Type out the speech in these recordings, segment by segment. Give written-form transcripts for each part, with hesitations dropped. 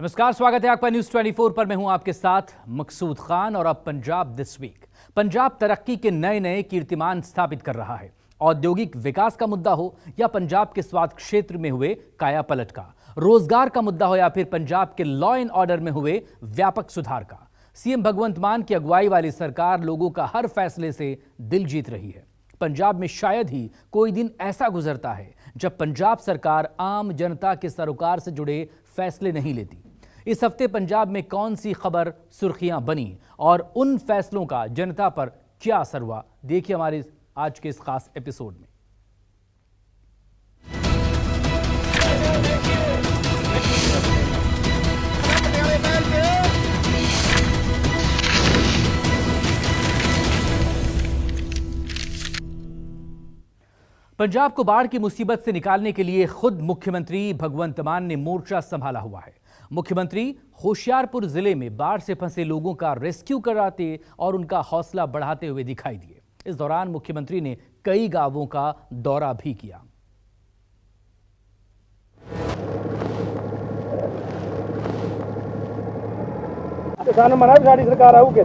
नमस्कार, स्वागत है आपका न्यूज 24 पर। मैं हूं आपके साथ मकसूद खान और अब पंजाब दिस वीक। पंजाब तरक्की के नए नए कीर्तिमान स्थापित कर रहा है। औद्योगिक विकास का मुद्दा हो या पंजाब के स्वास्थ्य क्षेत्र में हुए काया पलट का, रोजगार का मुद्दा हो या फिर पंजाब के लॉ एंड ऑर्डर में हुए व्यापक सुधार का, सीएम भगवंत मान की अगुवाई वाली सरकार लोगों का हर फैसले से दिल जीत रही है। पंजाब में शायद ही कोई दिन ऐसा गुजरता है जब पंजाब सरकार आम जनता के सरोकार से जुड़े फैसले नहीं लेती। इस हफ्ते पंजाब में कौन सी खबर सुर्खियां बनी और उन फैसलों का जनता पर क्या असर हुआ, देखिए हमारे आज के इस खास एपिसोड में। पंजाब को बाढ़ की मुसीबत से निकालने के लिए खुद मुख्यमंत्री भगवंत मान ने मोर्चा संभाला हुआ है। मुख्यमंत्री होशियारपुर जिले में बाढ़ से फंसे लोगों का रेस्क्यू कराते और उनका हौसला बढ़ाते हुए दिखाई दिए। इस दौरान मुख्यमंत्री ने कई गांवों का दौरा भी किया।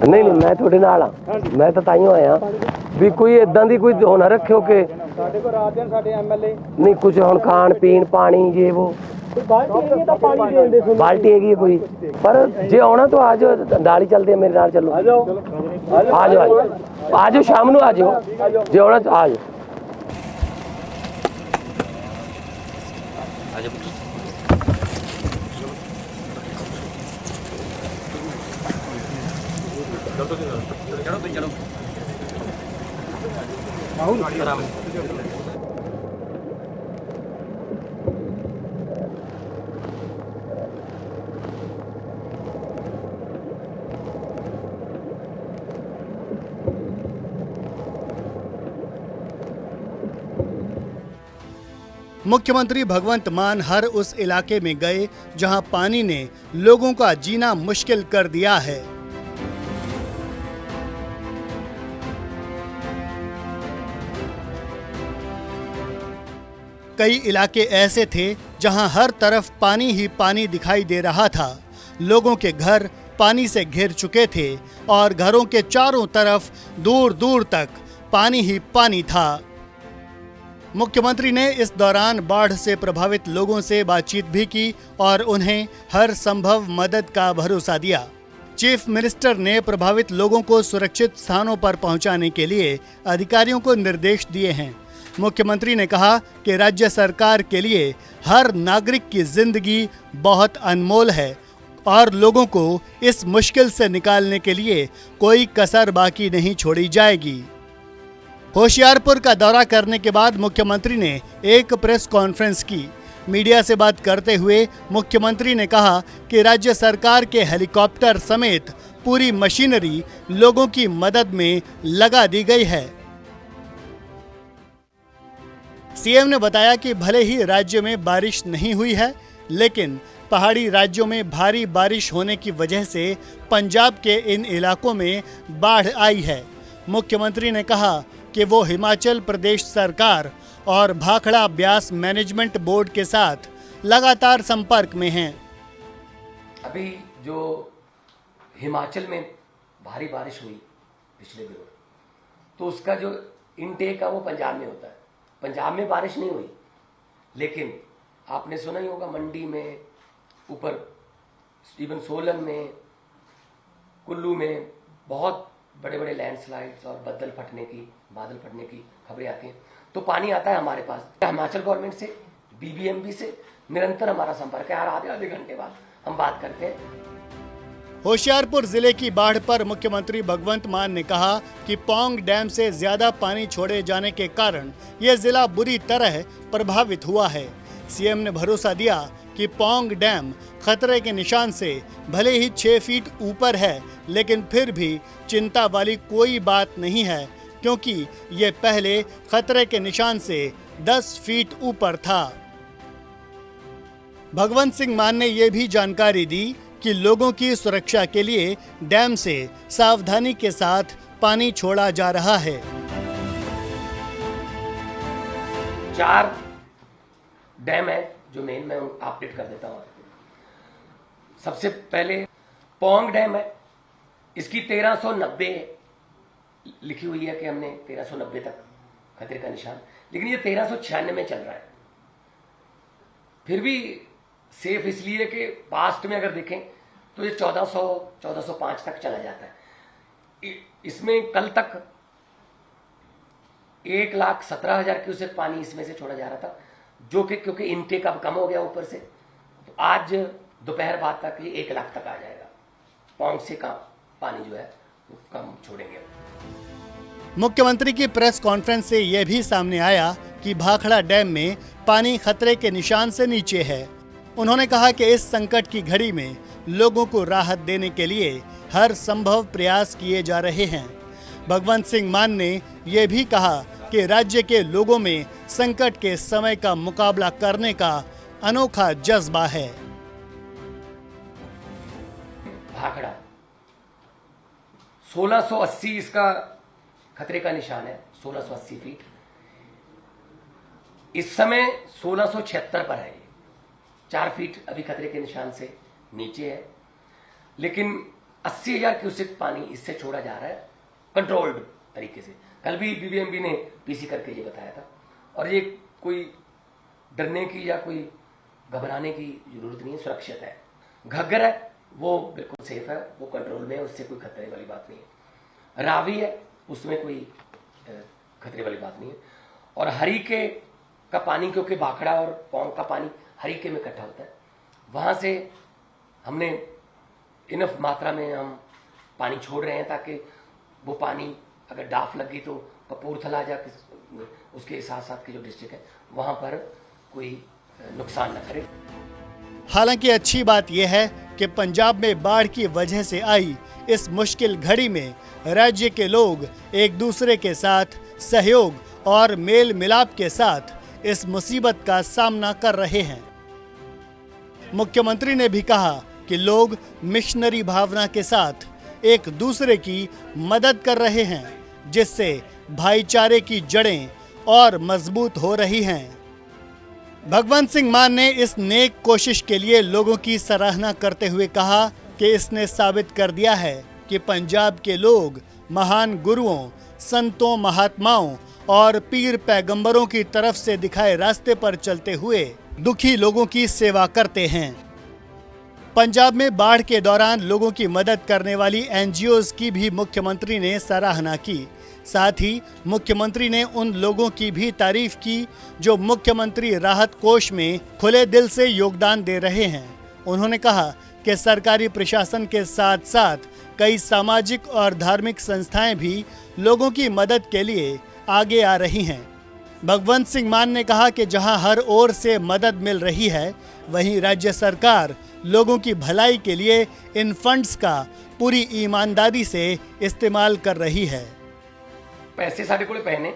नहीं मैं थोड़े नाल हाँ, मैं तो ताइयों आया भी कोई इदा दी कोई हो ना रखियो कि नहीं कुछ हम खान पीन पानी ये वो बाल्टी हैगी कोई, पर जे आना तो आ जाओ, नाल ही चलते मेरे नाल चलो, आ जाओ शाम को आ जाओ, जे आना तो आ जाओ। मुख्यमंत्री भगवंत मान हर उस इलाके में गए जहां पानी ने लोगों का जीना मुश्किल कर दिया है। कई इलाके ऐसे थे जहां हर तरफ पानी ही पानी दिखाई दे रहा था। लोगों के घर पानी से घिर चुके थे और घरों के चारों तरफ दूर दूर तक पानी ही पानी था। मुख्यमंत्री ने इस दौरान बाढ़ से प्रभावित लोगों से बातचीत भी की और उन्हें हर संभव मदद का भरोसा दिया। चीफ मिनिस्टर ने प्रभावित लोगों को सुरक्षित स्थानों पर पहुंचाने के लिए अधिकारियों को निर्देश दिए हैं। मुख्यमंत्री ने कहा कि राज्य सरकार के लिए हर नागरिक की जिंदगी बहुत अनमोल है और लोगों को इस मुश्किल से निकालने के लिए कोई कसर बाकी नहीं छोड़ी जाएगी। होशियारपुर का दौरा करने के बाद मुख्यमंत्री ने एक प्रेस कॉन्फ्रेंस की। मीडिया से बात करते हुए मुख्यमंत्री ने कहा कि राज्य सरकार के हेलीकॉप्टर समेत पूरी मशीनरी लोगों की मदद में लगा दी गई है। सीएम ने बताया कि भले ही राज्य में बारिश नहीं हुई है, लेकिन पहाड़ी राज्यों में भारी बारिश होने की वजह से पंजाब के इन इलाकों में बाढ़ आई है। मुख्यमंत्री ने कहा कि वो हिमाचल प्रदेश सरकार और भाखड़ा ब्यास मैनेजमेंट बोर्ड के साथ लगातार संपर्क में हैं। अभी जो हिमाचल में भारी बारिश हुई पिछले दिनों, तो उसका जो इनटेक है वो पंजाब में होता है। पंजाब में बारिश नहीं हुई, लेकिन आपने सुना ही होगा मंडी में, ऊपर इवन सोलन में, कुल्लू में बहुत बड़े बड़े लैंडस्लाइड्स और बादल फटने की खबरें आती हैं। तो पानी आता है हमारे पास। हिमाचल गवर्नमेंट से, बीबीएमबी से निरंतर हमारा संपर्क है। हर आधे घंटे बाद हम बात करते हैं। होशियारपुर जिले की बाढ़ पर मुख्यमंत्री भगवंत मान ने कहा कि पौंग डैम से ज्यादा पानी छोड़े जाने के कारण यह जिला बुरी तरह प्रभावित हुआ है। सीएम ने भरोसा दिया कि पौंग डैम खतरे के निशान से भले ही 6 फीट ऊपर है, लेकिन फिर भी चिंता वाली कोई बात नहीं है, क्योंकि ये पहले खतरे के निशान से 10 फीट ऊपर था। भगवंत सिंह मान ने यह भी जानकारी दी कि लोगों की सुरक्षा के लिए डैम से सावधानी के साथ पानी छोड़ा जा रहा है। 4 डैम है जो मेन मैं अपडेट कर देता हूँ। सबसे पहले पौंग डैम है, इसकी 1390 लिखी हुई है कि हमने 1390 तक खतरे का निशान, लेकिन ये 1396 में चल रहा है। फिर भी सेफ इसलिए कि पास्ट में अगर देखें तो ये 1405 तक चला जाता है। इसमें कल तक 1,17,000 क्यूसेक पानी इसमें से छोड़ा जा रहा था, जो कि क्योंकि इनटेक अब कम हो गया ऊपर से, तो आज दोपहर बाद तक ये 1 लाख तक आ जाएगा। पौंग से का पानी जो है वो कम छोड़ेंगे। मुख्यमंत्री की प्रेस कॉन्फ्रेंस से यह भी सामने आया कि भाखड़ा डैम में पानी खतरे के निशान से नीचे है। उन्होंने कहा कि इस संकट की घड़ी में लोगों को राहत देने के लिए हर संभव प्रयास किए जा रहे हैं। भगवंत सिंह मान ने यह भी कहा कि राज्य के लोगों में संकट के समय का मुकाबला करने का अनोखा जज्बा है। भाखड़ा 1680 इसका खतरे का निशान है, 1680 फीट। इस समय 1676 पर है, ये 4 फीट अभी खतरे के निशान से नीचे है, लेकिन 80,000 क्यूसेक पानी इससे छोड़ा जा रहा है कंट्रोल्ड तरीके से। कल भी बीबीएमबी ने पीसी करके ये बताया था, और ये कोई डरने की या कोई घबराने की जरूरत नहीं है, सुरक्षित है। घग्गर है वो बिल्कुल सेफ है, वो कंट्रोल में है, उससे कोई खतरे वाली बात नहीं है। रावी है, उसमें कोई खतरे वाली बात नहीं है। और हरीके का पानी, क्योंकि भाखड़ा और पौंग का पानी हरीके में इकट्ठा होता है, वहां से हमने इनफ मात्रा में हम पानी छोड़ रहे हैं ताकि वो पानी अगर डाफ लगी तो कपूरथला या उसके साथ साथ के जो डिस्ट्रिक्ट है वहां पर कोई नुकसान न करे। हालांकि अच्छी बात यह है कि पंजाब में बाढ़ की वजह से आई इस मुश्किल घड़ी में राज्य के लोग एक दूसरे के साथ सहयोग और मेल मिलाप के साथ इस मुसीबत का सामना कर रहे हैं। मुख्यमंत्री ने भी कहा कि लोग मिशनरी भावना के साथ एक दूसरे की मदद कर रहे हैं, जिससे भाईचारे की जड़ें और मजबूत हो रही हैं। भगवंत सिंह मान ने इस नेक कोशिश के लिए लोगों की सराहना करते हुए कहा कि इसने साबित कर दिया है कि पंजाब के लोग महान गुरुओं, संतों, महात्माओं और पीर पैगंबरों की तरफ से दिखाए रास्ते पर चलते हुए दुखी लोगों की सेवा करते हैं। पंजाब में बाढ़ के दौरान लोगों की मदद करने वाली एनजीओज की भी मुख्यमंत्री ने सराहना की। साथ ही मुख्यमंत्री ने उन लोगों की भी तारीफ की जो मुख्यमंत्री राहत कोष में खुले दिल से योगदान दे रहे हैं। उन्होंने कहा कि सरकारी प्रशासन के साथ साथ कई सामाजिक और धार्मिक संस्थाएं भी लोगों की मदद के लिए आगे आ रही हैं। भगवंत सिंह मान ने कहा कि जहां हर ओर से मदद मिल रही है, वहीं राज्य सरकार लोगों की भलाई के लिए इन फंड्स का पूरी ईमानदारी से इस्तेमाल कर रही है। पैसे साढ़े कोल पए ने,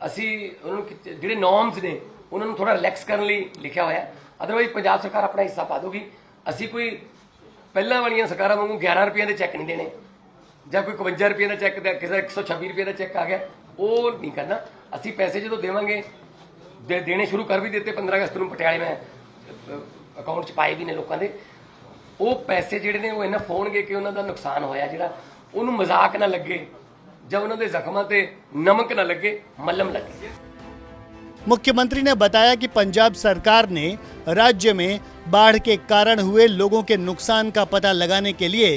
ਅਸੀਂ ਉਹਨਾਂ ਜਿਹੜੇ ਨੋਰਮਸ ਨੇ ਉਹਨਾਂ ਨੂੰ ਥੋੜਾ ਰਿਲੈਕਸ ਕਰਨ ਲਈ ਲਿਖਿਆ ਹੋਇਆ। ਅਦਰਵਾਈਜ਼ ਪੰਜਾਬ ਸਰਕਾਰ ਆਪਣਾ ਹਿੱਸਾ ਪਾ ਦੋਗੀ। ਅਸੀਂ ਕੋਈ ਪਹਿਲਾਂ ਵਾਲੀਆਂ ਸਰਕਾਰਾਂ ਵਾਂਗੂ 11 ਰੁਪਏ ਦੇ ਚੈੱਕ ਨਹੀਂ ਦੇਣੇ, ਜਾਂ ਕੋਈ 51 ਰੁਪਏ ਦਾ ਚੈੱਕ, ਕਿਸੇ ਦਾ 126 ਰੁਪਏ ਦਾ ਚੈੱਕ ਆ ਗਿਆ, ਉਹ ਨਹੀਂ ਕਰਨਾ। ਅਸੀਂ ਪੈਸੇ ਜਦੋਂ ਦੇਵਾਂਗੇ, ਦੇਣੇ ਸ਼ੁਰੂ ਕਰ ਵੀ ਦਿੱਤੇ 15 ਅਗਸਤ ਨੂੰ ਪਟਿਆਲੇ ਮੈਂ ਅਕਾਊਂਟ 'ਚ ਪਾਏ ਵੀ ਨੇ ਲੋਕਾਂ ਦੇ। ਉਹ ਪੈਸੇ ਜਿਹੜੇ ਨੇ ਉਹ ਇਹਨਾਂ ਫੋਨਗੇ ਕਿ ਉਹਨਾਂ ਦਾ ਨੁਕਸਾਨ ਹੋਇਆ, ਜਿਹੜਾ ਉਹਨੂੰ ਮਜ਼ਾਕ ਨਾ ਲੱਗੇ, जब उन्होंने जख्मा ते नमक न लगे, मलम लगे। मुख्यमंत्री ने बताया कि पंजाब सरकार ने राज्य में बाढ़ के कारण हुए लोगों के नुकसान का पता लगाने के लिए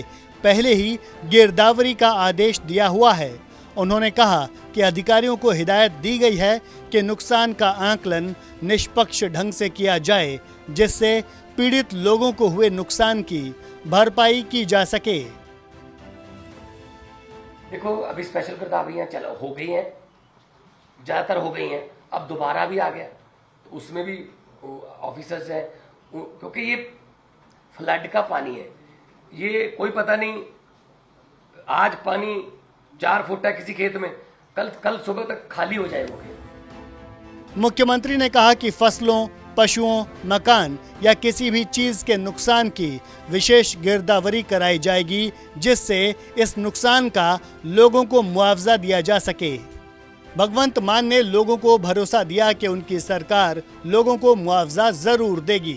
पहले ही गिरदावरी का आदेश दिया हुआ है। उन्होंने कहा कि अधिकारियों को हिदायत दी गई है कि नुकसान का आकलन निष्पक्ष ढंग से किया जाए, जिससे पीड़ित लोगों को हुए नुकसान की भरपाई की जा सके। देखो, अभी स्पेशल गिरदावरियाँ चलो हो गई हैं, ज़्यादातर हो गई हैं, अब दोबारा भी आ गया, तो उसमें भी ऑफिसर्स हैं, क्योंकि ये फ्लड का पानी है, ये कोई पता नहीं आज पानी 4 फुट है किसी खेत में, कल सुबह तक खाली हो जाए वो खेत। मुख्यमंत्री ने कहा कि फसलों, पशुओं, मकान या किसी भी चीज के नुकसान की विशेष गिरदावरी कराई जाएगी, जिससे इस नुकसान का लोगों को मुआवजा दिया जा सके। भगवंत मान ने लोगों को भरोसा दिया कि उनकी सरकार लोगों को मुआवजा जरूर देगी।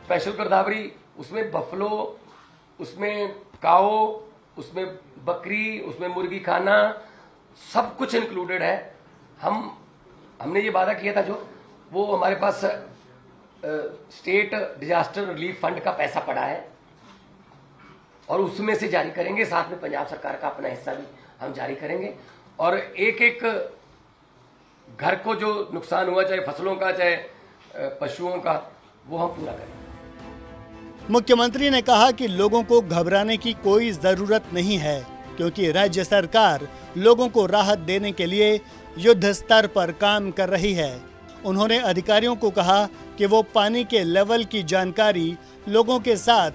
स्पेशल गिरदावरी उसमें बफलो, उसमें काओ, उसमें बकरी, उसमें मुर्गी खाना, सब कुछ इंक्लूडेड है। हमने ये वादा किया था, जो वो हमारे पास स्टेट डिजास्टर रिलीफ फंड का पैसा पड़ा है और उसमें से जारी करेंगे। साथ में पंजाब सरकार का अपना हिस्सा भी हम जारी करेंगे और एक एक घर को जो नुकसान हुआ, चाहे फसलों का चाहे पशुओं का, वो हम पूरा करेंगे। मुख्यमंत्री ने कहा कि लोगों को घबराने की कोई जरूरत नहीं है, क्योंकि राज्य सरकार लोगों को राहत देने के लिए युद्ध स्तर पर काम कर रही है। उन्होंने अधिकारियों को कहा कि वो पानी के लेवल की जानकारी लोगों के साथ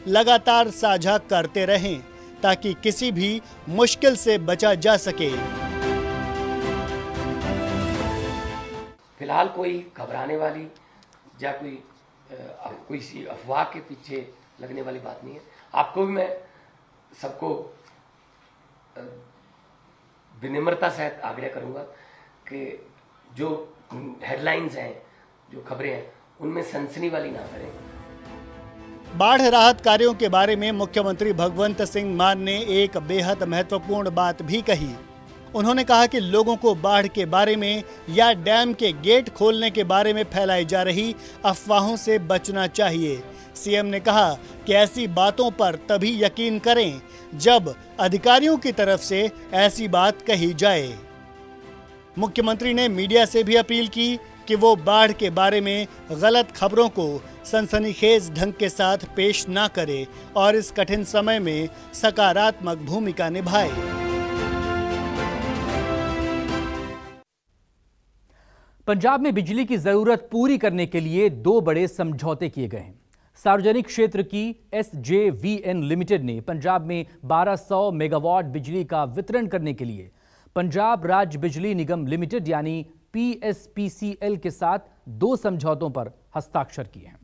लगातार साझा करते रहें, ताकि किसी भी मुश्किल से बचा जा सके। फिलहाल कोई घबराने वाली या कोई सी अफवाह के पीछे लगने वाली बात नहीं है। आपको भी मैं सबको विनम्रता से आग्रह करूंगा कि जो हेडलाइंस हैं, जो खबरें हैं, उनमें सनसनी वाली ना करें। बाढ़ राहत कार्यों के बारे में मुख्यमंत्री भगवंत सिंह मान ने एक बेहद महत्वपूर्ण बात भी कही। उन्होंने कहा कि लोगों को बाढ़ के बारे में या डैम के गेट खोलने के बारे में फैलाई जा रही अफवाहों से बचना चाहिए। सीएम ने कहा कि ऐसी बातों पर तभी यकीन करें जब अधिकारियों की तरफ से ऐसी बात कही जाए। मुख्यमंत्री ने मीडिया से भी अपील की कि वो बाढ़ के बारे में गलत खबरों को सनसनीखेज ढंग के साथ पेश ना करे और इस कठिन समय में सकारात्मक भूमिका निभाए। पंजाब में बिजली की जरूरत पूरी करने के लिए 2 बड़े समझौते किए गए हैं। सार्वजनिक क्षेत्र की SJVN लिमिटेड ने पंजाब में 1200 मेगावाट बिजली का वितरण करने के लिए पंजाब राज्य बिजली निगम लिमिटेड यानी PSPCL के साथ 2 समझौतों पर हस्ताक्षर किए हैं।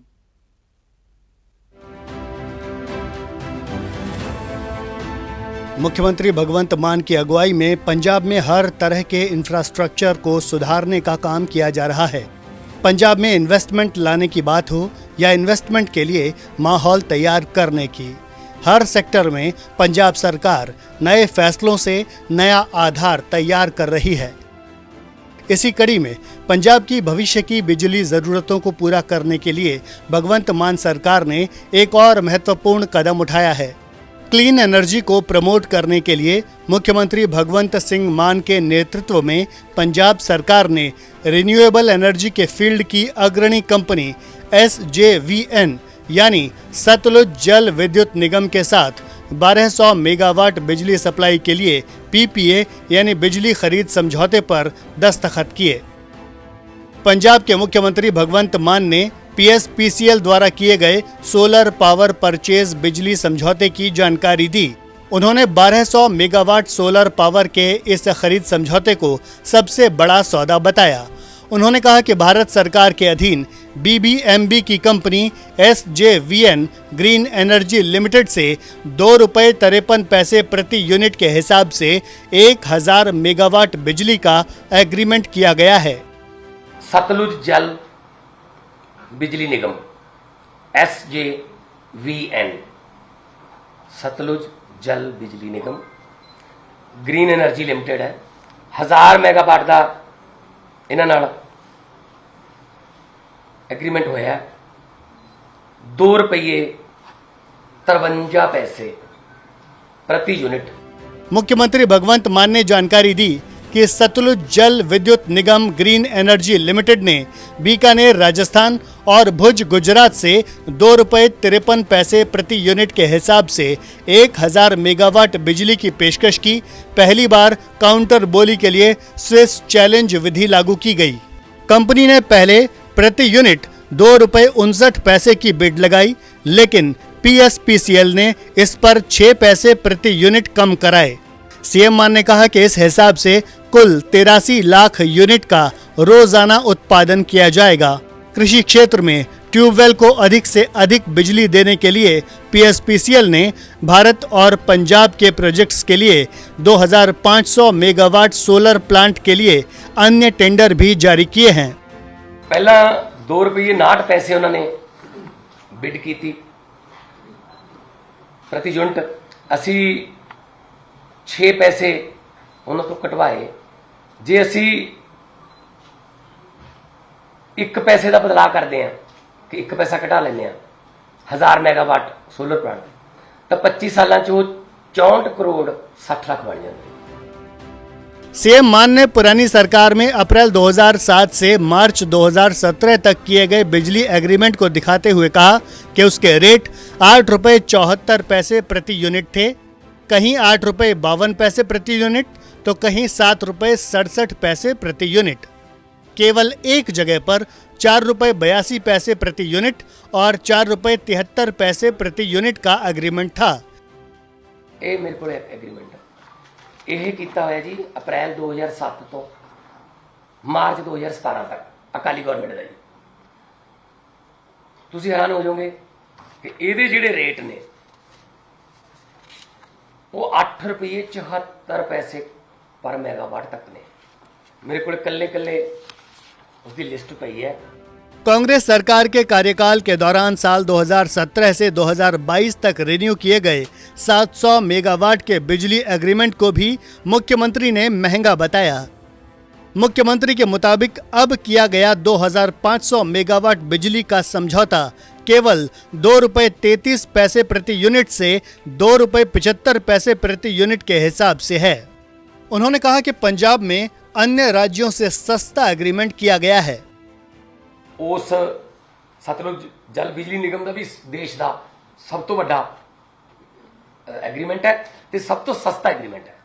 मुख्यमंत्री भगवंत मान की अगुवाई में पंजाब में हर तरह के इंफ्रास्ट्रक्चर को सुधारने का काम किया जा रहा है। पंजाब में इन्वेस्टमेंट लाने की बात हो या इन्वेस्टमेंट के लिए माहौल तैयार करने की, हर सेक्टर में पंजाब सरकार नए फैसलों से नया आधार तैयार कर रही है। इसी कड़ी में पंजाब की भविष्य की बिजली जरूरतों को पूरा करने के लिए भगवंत मान सरकार ने एक और महत्वपूर्ण कदम उठाया है। क्लीन एनर्जी को प्रमोट करने के लिए मुख्यमंत्री भगवंत सिंह मान के नेतृत्व में पंजाब सरकार ने रिन्यूएबल एनर्जी के फील्ड की अग्रणी कंपनी SJVN यानी सतलुज जल विद्युत निगम के साथ 1200 मेगावाट बिजली सप्लाई के लिए PPA यानी बिजली खरीद समझौते पर दस्तखत किए। पंजाब के मुख्यमंत्री भगवंत मान ने PSPCL द्वारा किए गए सोलर पावर परचेज बिजली समझौते की जानकारी दी। उन्होंने 1200 मेगावाट सोलर पावर के इस खरीद समझौते को सबसे बड़ा सौदा बताया। उन्होंने कहा कि भारत सरकार के अधीन BBMB की company SJVN green energy limited से ₹2.53 प्रति यूनिट के हिसाब से 1000 मेगावाट बिजली का एग्रीमेंट किया गया है। सतलुज जल बिजली निगम SJVN सतलुज जल बिजली निगम ग्रीन एनर्जी लिमिटेड है। 1000 मेगावाट का इन्हां नाल एग्रीमेंट होया ₹2.53 प्रति यूनिट। मुख्यमंत्री भगवंत मान ने जानकारी दी कि सतलुज जल विद्युत निगम ग्रीन एनर्जी लिमिटेड ने बीकानेर राजस्थान और भुज गुजरात से ₹2.53 प्रति यूनिट के हिसाब से 1000 मेगावाट बिजली की पेशकश की। पहली बार काउंटर बोली के लिए स्विस चैलेंज विधि लागू की गई। कंपनी ने पहले प्रति यूनिट ₹2.59 की बिड लगाई, लेकिन PSPCL ने इस पर 6 पैसे प्रति यूनिट कम कराए। सीएम मान ने कहा कि इस हिसाब से कुल 83 लाख यूनिट का रोजाना उत्पादन किया जाएगा। कृषि क्षेत्र में ट्यूबवेल को अधिक से अधिक बिजली देने के लिए PSPCL ने भारत और पंजाब के प्रोजेक्ट्स के लिए 2500 मेगावाट सोलर प्लांट के लिए अन्य टेंडर भी जारी किए हैं। पहला ₹2.59 उन्होंने बिड की थी प्रति यूनिट ਅਸੀਂ 6 ਪੈਸੇ ਉਹਨਾਂ ਤੋਂ ਕਟਵਾਏ। ਜੇ ਅਸੀਂ 1 ਪੈਸੇ ਦਾ ਬਦਲਾਅ ਕਰਦੇ ਹਾਂ ਕਿ 1 ਪੈਸਾ ਘਟਾ ਲੈਂਦੇ ਹਾਂ 1000 ਮੈਗਾਵਾਟ ਸੋਲਰ ਪਲਾਂਟ, ਤਾਂ 25 ਸਾਲਾਂ 'ਚ ਉਹ 64 ਕਰੋੜ 60 ਲੱਖ ਬਣ ਜਾਂਦੇ। सीएम मान ने पुरानी सरकार में अप्रैल 2007 से मार्च 2017 तक किए गए बिजली एग्रीमेंट को दिखाते हुए कहा कि उसके रेट 8 रुपये 74 पैसे प्रति यूनिट थे, कहीं 8 रुपये 52 पैसे प्रति यूनिट तो कहीं 7 रुपये 67 पैसे प्रति यूनिट। केवल एक जगह पर 4 रुपये 82 पैसे प्रति यूनिट और 4 रुपये 73 पैसे प्रति यूनिट का एग्रीमेंट था। ਇਹ ਮੇਰੇ ਕੋਲ ਐਗਰੀਮੈਂਟ ਇਹ ਕੀਤਾ ਹੋਇਆ ਜੀ ਅਪ੍ਰੈਲ 2007 ਤੋਂ ਮਾਰਚ 2017 ਤੱਕ ਅਕਾਲੀ ਗਵਰਨਮੈਂਟ ਦਾ ਜੀ। ਤੁਸੀਂ ਹੈਰਾਨ ਹੋ ਜਾਓਗੇ ਕਿ ਇਹਦੇ ਜਿਹੜੇ ਰੇਟ ਨੇ ਉਹ 8 ਰੁਪਏ 74 ਪੈਸੇ ਪਰ ਮੈਗਾਵਾਟ ਤੱਕ ਨੇ। ਮੇਰੇ ਕੋਲ ਕੱਲੇ उसकी लिस्ट पई है। कांग्रेस सरकार के कार्यकाल के दौरान साल 2017 से 2022 तक रिन्यू किए गए 700 मेगावाट के बिजली एग्रीमेंट को भी मुख्यमंत्री ने महंगा बताया। मुख्यमंत्री के मुताबिक अब किया गया 2500 मेगावाट बिजली का समझौता केवल 2 रुपये 33 पैसे प्रति यूनिट से 2 रुपये 75 पैसे प्रति यूनिट के हिसाब से है। उन्होंने कहा कि पंजाब में अन्य राज्यों से सस्ता एग्रीमेंट किया गया है। उस सतलुज जल बिजली निगम का भी देश का सब तो बड़ा एग्रीमेंट है ते सब तो सस्ता एग्रीमेंट है।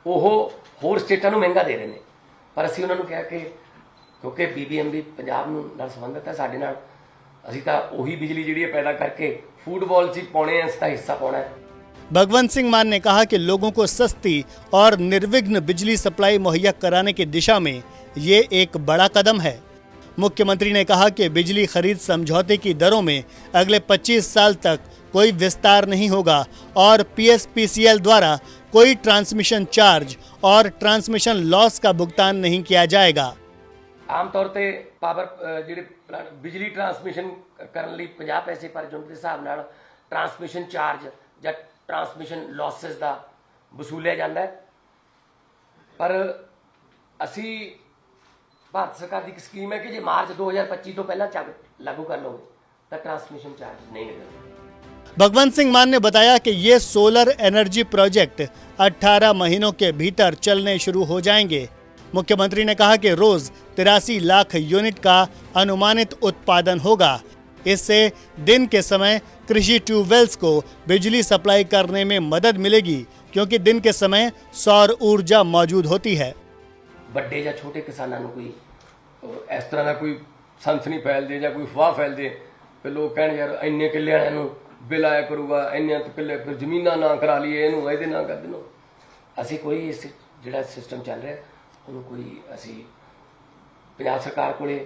वो होर स्टेटां नूं महंगा दे रहे हैं, पर असीं उन्हां नूं कहा कि क्योंकि BBMB पंजाब नाल संबंधित है, साडे नाल असीं तां उही बिजली जिहड़ी पैदा करके फुटबॉल 'च पाउणे हैं, इसका हिस्सा पाउणा है। भगवंत सिंह मान ने कहा कि लोगों को सस्ती और निर्विघ्न बिजली सप्लाई मुहैया कराने की दिशा में ये एक बड़ा कदम है। मुख्यमंत्री ने कहा कि बिजली खरीद समझौते की दरों में अगले 25 साल तक कोई विस्तार नहीं होगा और PSPCL द्वारा कोई ट्रांसमिशन चार्ज और ट्रांसमिशन लॉस का भुगतान नहीं किया जाएगा। आम तौर पर पावर जिहड़े बिजली ट्रांसमिशन करने लई 50 पैसे पर यूनिट के हिसाब नाल ट्रांसमिशन चार्ज या ट्रांसमिशन लॉसेस का वसूलिया जाता है, पर असी भारत सरकार की एक स्कीम है कि जो मार्च 2025 तो पहला लागू कर लोगे तो ट्रांसमिशन चार्ज नहीं लगेगा। भगवंत सिंह मान ने बताया कि ये सोलर एनर्जी प्रोजेक्ट 18 महीनों के भीतर चलने शुरू हो जाएंगे। मुख्यमंत्री ने कहा कि रोज 83 लाख यूनिट का अनुमानित उत्पादन होगा। इससे दिन के समय कृषि ट्यूबवेल्स को बिजली सप्लाई करने में मदद मिलेगी, क्योंकि दिन के समय सौर ऊर्जा मौजूद होती है। ਵੱਡੇ ਜਾਂ ਛੋਟੇ ਕਿਸਾਨਾਂ ਨੂੰ ਕੋਈ ਇਸ ਤਰ੍ਹਾਂ ਦਾ ਕੋਈ ਸੰਸਨੀ ਫੈਲ ਦੇ ਜਾਂ ਕੋਈ ਅਫਵਾਹ ਫੈਲ ਦੇ ਤੇ ਲੋਕ ਕਹਿਣ ਯਾਰ ਇੰਨੇ ਕਿੱਲੇ ਵਾਲਿਆਂ ਨੂੰ ਬਿੱਲ ਆਇਆ ਕਰੂਗਾ, ਇੰਨੇ ਕਿੱਲੇ ਫਿਰ ਜ਼ਮੀਨਾਂ ਨਾ ਕਰਾ ਲਈਏ, ਇਹਨੂੰ ਇਹਦੇ ਨਾਲ ਕਰ ਦੇਣੋ। ਅਸੀਂ ਕੋਈ ਇਸ ਜਿਹੜਾ ਸਿਸਟਮ ਚੱਲ ਰਿਹਾ ਉਹਨੂੰ ਕੋਈ ਅਸੀਂ ਪੰਜਾਬ ਸਰਕਾਰ ਕੋਲੇ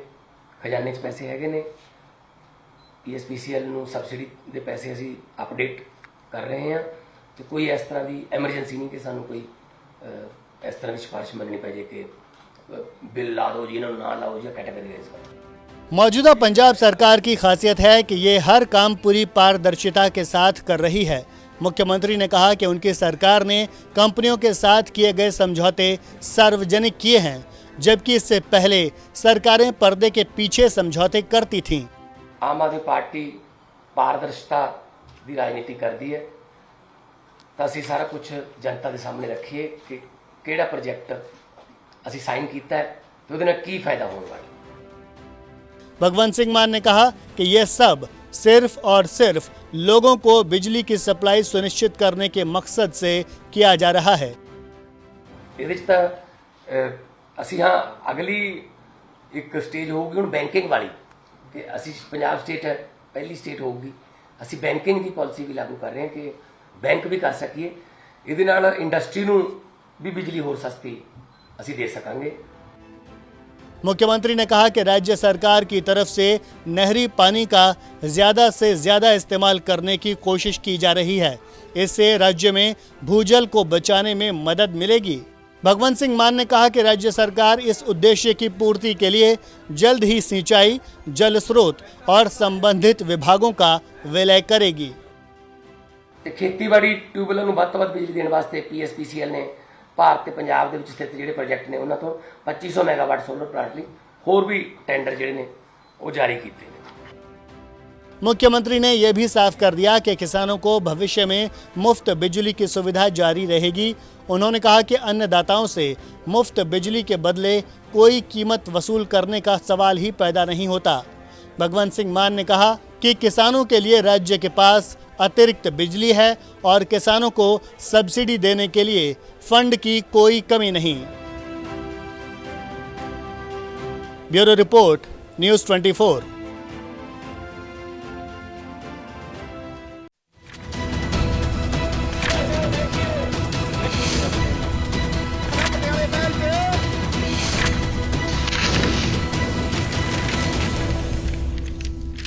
ਖਜ਼ਾਨੇ 'ਚ ਪੈਸੇ ਹੈਗੇ ਨੇ, PSPCL ਨੂੰ ਸਬਸਿਡੀ ਦੇ ਪੈਸੇ ਅਸੀਂ ਅਪਡੇਟ ਕਰ ਰਹੇ ਹਾਂ ਤੇ ਕੋਈ ਇਸ ਤਰ੍ਹਾਂ ਦੀ ਐਮਰਜੈਂਸੀ ਨਹੀਂ ਕਿ ਸਾਨੂੰ ਕੋਈ इस तरह की सिफारिश मननी पड़े कि बिल ला दो जी, इन्होंने ना लाओ जी, कैटेगरी वाइज। मौजूदा पंजाब सरकार की खासियत है कि ये हर काम पूरी पारदर्शिता के साथ कर रही है। मुख्यमंत्री ने कहा कि उनकी सरकार ने कंपनियों के साथ किए गए समझौते सार्वजनिक किए हैं, जबकि इससे पहले सरकारें पर्दे के पीछे समझौते करती थीं। आम आदमी पार्टी पारदर्शिता की राजनीति करती है, तो असी सारा कुछ जनता के सामने रखिए कि ਕਿਹੜਾ ਪ੍ਰੋਜੈਕਟ ਅਸੀਂ ਸਾइन ਕੀਤਾ है तो ਉਹਦੇ ਨਾਲ ਕੀ फायदा होने वाला। भगवंत सिंह मान ने कहा कि ये सब सिर्फ और सिर्फ लोगों को बिजली की सप्लाई सुनिश्चित करने के मकसद से किया जा रहा है। ਇਹਦੇ ਵਿੱਚ ਤਾਂ ਅਸੀਂ ਹਾਂ ਅਗਲੀ ਇੱਕ ਸਟੇਜ ਹੋਊਗੀ ਹੁਣ ਬੈਂਕਿੰਗ ਵਾਲੀ ਕਿ ਅਸੀਂ ਪੰਜਾਬ ਸਟੇਟ ਹੈ ਪਹਿਲੀ ਸਟੇਟ ਹੋਊਗੀ, ਅਸੀਂ ਬੈਂਕਿੰਗ ਦੀ ਪਾਲਿਸੀ ਵੀ ਲਾਗੂ ਕਰ ਰਹੇ ਹਾਂ ਕਿ ਬੈਂਕ ਵੀ ਕਰ ਸਕੀਏ, ਇਹਦੇ ਨਾਲ ਇੰਡਸਟਰੀ ਨੂੰ भी बिजली होर सस्ती असी दे सकांगे। मुख्यमंत्री ने कहा कि राज्य सरकार की तरफ से नहरी पानी का ज्यादा से ज्यादा इस्तेमाल करने की कोशिश की जा रही है। इससे राज्य में भूजल को बचाने में मदद मिलेगी। भगवंत सिंह मान ने कहा कि राज्य सरकार इस उद्देश्य की पूर्ति के लिए जल्द ही सिंचाई, जल स्रोत और संबंधित विभागों का विलय करेगी। ਤੇ ਖੇਤੀਬਾੜੀ ਟਿਊਬਵੈੱਲਾਂ ਨੂੰ ਵੱਧ ਤੋਂ ਵੱਧ ਬਿਜਲੀ ਦੇਣ ਵਾਸਤੇ PSPCL ਨੇ ਭਾਰਤ ਤੇ ਪੰਜਾਬ ਦੇ ਵਿੱਚ ਸਥਿਤ ਜਿਹੜੇ ਪ੍ਰੋਜੈਕਟ ਨੇ ਉਹਨਾਂ ਤੋਂ 2500 ਮੈਗਾਵਾਟ ਸੋਲਰ ਪਲਾਂਟ ਲਈ ਹੋਰ ਵੀ ਟੈਂਡਰ ਜਿਹੜੇ ਨੇ ਉਹ ਜਾਰੀ ਕੀਤੇ ਨੇ। मुख्यमंत्री ने यह भी साफ कर दिया कि किसानों को भविष्य में मुफ्त बिजली की सुविधा जारी रहेगी। उन्होंने कहा कि अन्नदाताओं से मुफ्त बिजली के बदले कोई कीमत वसूल करने का सवाल ही पैदा नहीं होता। भगवंत सिंह मान ने कहा कि किसानों के लिए राज्य के पास अतिरिक्त बिजली है और किसानों को सब्सिडी देने के लिए फंड की कोई कमी नहीं। Bureau report, news 24।